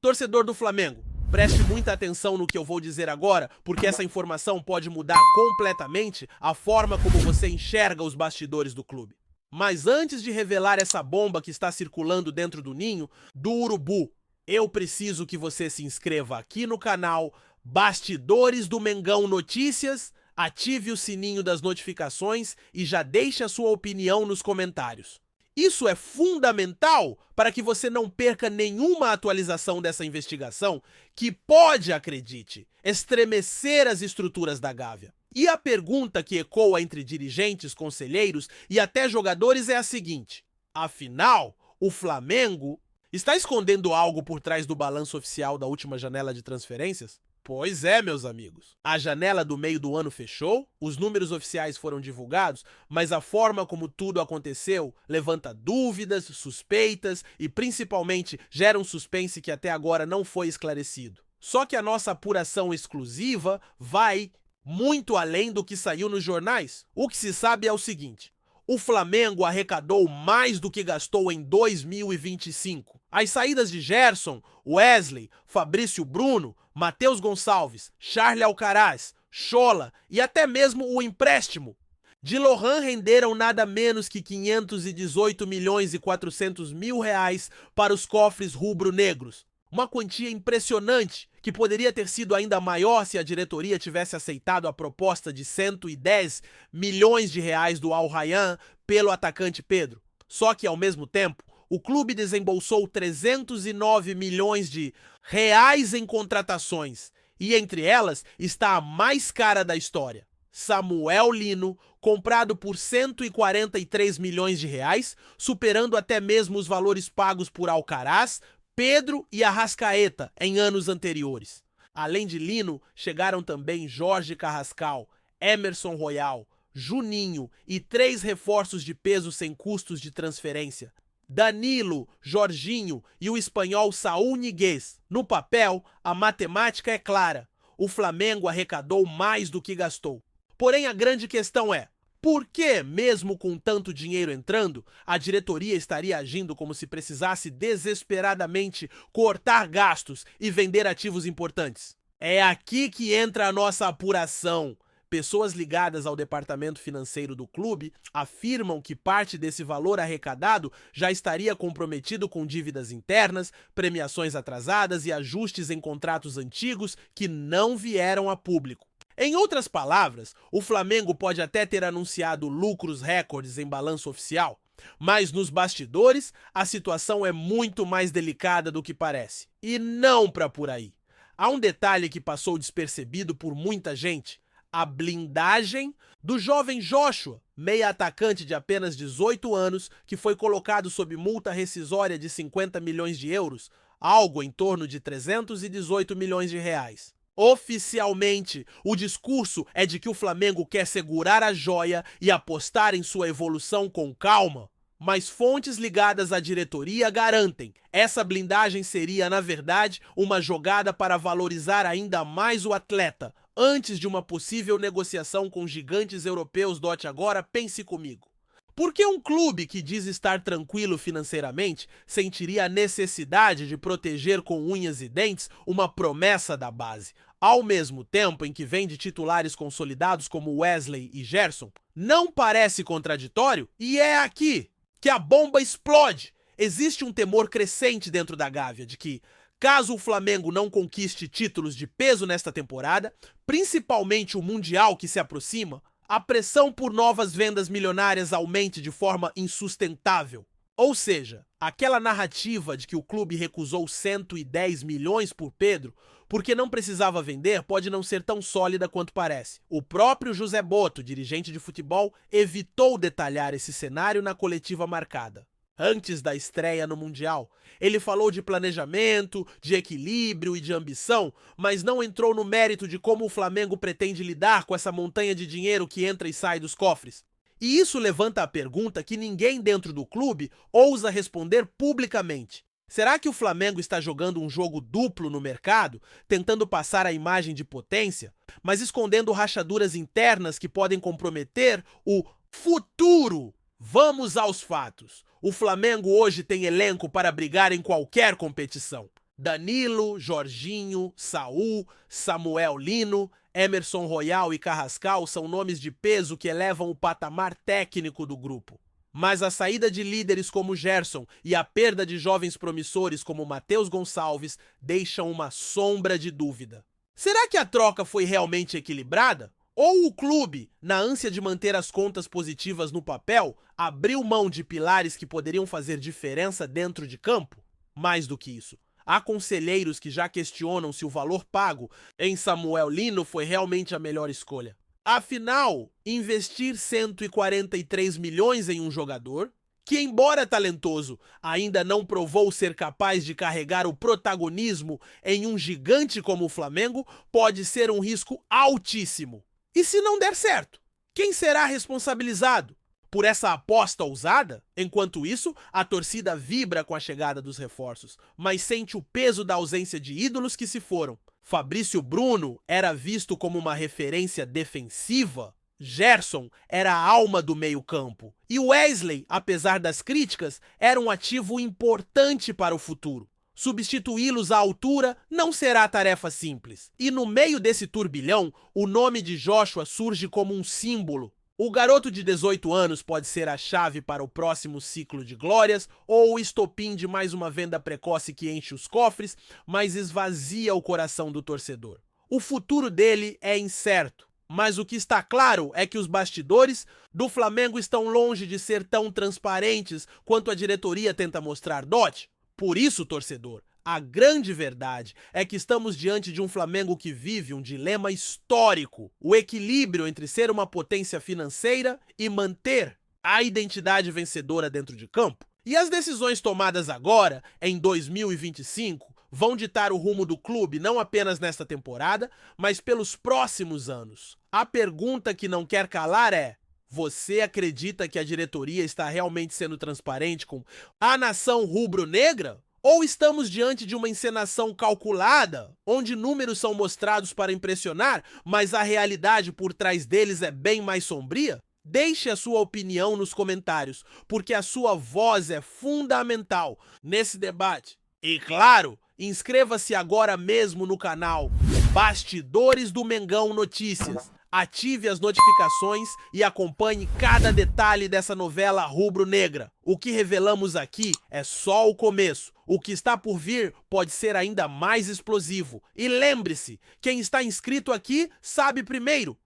Torcedor do Flamengo, preste muita atenção no que eu vou dizer agora, porque essa informação pode mudar completamente a forma como você enxerga os bastidores do clube. Mas antes de revelar essa bomba que está circulando dentro do ninho do urubu, eu preciso que você se inscreva aqui no canal Bastidores do Mengão Notícias, ative o sininho das notificações e já deixe a sua opinião nos comentários. Isso é fundamental para que você não perca nenhuma atualização dessa investigação que pode, acredite, estremecer as estruturas da Gávea. E a pergunta que ecoa entre dirigentes, conselheiros e até jogadores é a seguinte: afinal, o Flamengo está escondendo algo por trás do balanço oficial da última janela de transferências? Pois é, meus amigos. A janela do meio do ano fechou, os números oficiais foram divulgados, mas a forma como tudo aconteceu levanta dúvidas, suspeitas e principalmente gera um suspense que até agora não foi esclarecido. Só que a nossa apuração exclusiva vai muito além do que saiu nos jornais. O que se sabe é o seguinte: o Flamengo arrecadou mais do que gastou em 2025. As saídas de Gerson, Wesley, Fabrício Bruno, Matheus Gonçalves, Charles Alcaraz, Schola e até mesmo o empréstimo de Lohan renderam nada menos que 518 milhões e 400 mil reais para os cofres rubro-negros. Uma quantia impressionante que poderia ter sido ainda maior se a diretoria tivesse aceitado a proposta de 110 milhões de reais do Al Rayyan pelo atacante Pedro. Só que, ao mesmo tempo, o clube desembolsou 309 milhões de reais em contratações, e entre elas está a mais cara da história: Samuel Lino, comprado por 143 milhões de reais, superando até mesmo os valores pagos por Alcaraz, Pedro e Arrascaeta em anos anteriores. Além de Lino, chegaram também Jorge Carrascal, Emerson Royal, Juninho e 3 reforços de peso sem custos de transferência: Danilo, Jorginho e o espanhol Saúl Ñíguez. No papel, a matemática é clara: o Flamengo arrecadou mais do que gastou. Porém, a grande questão é: por que, mesmo com tanto dinheiro entrando, a diretoria estaria agindo como se precisasse desesperadamente cortar gastos e vender ativos importantes? É aqui que entra a nossa apuração. Pessoas ligadas ao departamento financeiro do clube afirmam que parte desse valor arrecadado já estaria comprometido com dívidas internas, premiações atrasadas e ajustes em contratos antigos que não vieram a público. Em outras palavras, o Flamengo pode até ter anunciado lucros recordes em balanço oficial, mas nos bastidores a situação é muito mais delicada do que parece. E não para por aí. Há um detalhe que passou despercebido por muita gente: a blindagem do jovem Joshua, meia atacante de apenas 18 anos, que foi colocado sob multa rescisória de 50 milhões de euros, algo em torno de 318 milhões de reais. Oficialmente, o discurso é de que o Flamengo quer segurar a joia e apostar em sua evolução com calma, mas fontes ligadas à diretoria garantem: essa blindagem seria, na verdade, uma jogada para valorizar ainda mais o atleta, antes de uma possível negociação com gigantes europeus. Dote agora, pense comigo. Por que um clube que diz estar tranquilo financeiramente sentiria a necessidade de proteger com unhas e dentes uma promessa da base, ao mesmo tempo em que vende titulares consolidados como Wesley e Gerson? Não parece contraditório? E é aqui que a bomba explode. Existe um temor crescente dentro da Gávea de que, caso o Flamengo não conquiste títulos de peso nesta temporada, principalmente o Mundial que se aproxima, a pressão por novas vendas milionárias aumente de forma insustentável. Ou seja, aquela narrativa de que o clube recusou 110 milhões por Pedro porque não precisava vender pode não ser tão sólida quanto parece. O próprio José Botto, dirigente de futebol, evitou detalhar esse cenário na coletiva marcada antes da estreia no Mundial. Ele falou de planejamento, de equilíbrio e de ambição, mas não entrou no mérito de como o Flamengo pretende lidar com essa montanha de dinheiro que entra e sai dos cofres. E isso levanta a pergunta que ninguém dentro do clube ousa responder publicamente: será que o Flamengo está jogando um jogo duplo no mercado, tentando passar a imagem de potência, mas escondendo rachaduras internas que podem comprometer o futuro? Vamos aos fatos. O Flamengo hoje tem elenco para brigar em qualquer competição. Danilo, Jorginho, Saul, Samuel Lino, Emerson Royal e Carrascal são nomes de peso que elevam o patamar técnico do grupo. Mas a saída de líderes como Gerson e a perda de jovens promissores como Matheus Gonçalves deixam uma sombra de dúvida. Será que a troca foi realmente equilibrada? Ou o clube, na ânsia de manter as contas positivas no papel, abriu mão de pilares que poderiam fazer diferença dentro de campo? Mais do que isso, há conselheiros que já questionam se o valor pago em Samuel Lino foi realmente a melhor escolha. Afinal, investir 143 milhões em um jogador, que embora talentoso, ainda não provou ser capaz de carregar o protagonismo em um gigante como o Flamengo, pode ser um risco altíssimo. E se não der certo, quem será responsabilizado por essa aposta ousada? Enquanto isso, a torcida vibra com a chegada dos reforços, mas sente o peso da ausência de ídolos que se foram. Fabrício Bruno era visto como uma referência defensiva. Gerson era a alma do meio-campo. E Wesley, apesar das críticas, era um ativo importante para o futuro. Substituí-los à altura não será tarefa simples. E no meio desse turbilhão, o nome de Joshua surge como um símbolo. O garoto de 18 anos pode ser a chave para o próximo ciclo de glórias ou o estopim de mais uma venda precoce que enche os cofres, mas esvazia o coração do torcedor. O futuro dele é incerto, mas o que está claro é que os bastidores do Flamengo estão longe de ser tão transparentes quanto a diretoria tenta mostrar dote. Por isso, torcedor, a grande verdade é que estamos diante de um Flamengo que vive um dilema histórico: o equilíbrio entre ser uma potência financeira e manter a identidade vencedora dentro de campo. E as decisões tomadas agora, em 2025, vão ditar o rumo do clube não apenas nesta temporada, mas pelos próximos anos. A pergunta que não quer calar é: você acredita que a diretoria está realmente sendo transparente com a nação rubro-negra? Ou estamos diante de uma encenação calculada, onde números são mostrados para impressionar, mas a realidade por trás deles é bem mais sombria? Deixe a sua opinião nos comentários, porque a sua voz é fundamental nesse debate. E claro, inscreva-se agora mesmo no canal Bastidores do Mengão Notícias. Ative as notificações e acompanhe cada detalhe dessa novela rubro-negra. O que revelamos aqui é só o começo. O que está por vir pode ser ainda mais explosivo. E lembre-se, quem está inscrito aqui sabe primeiro.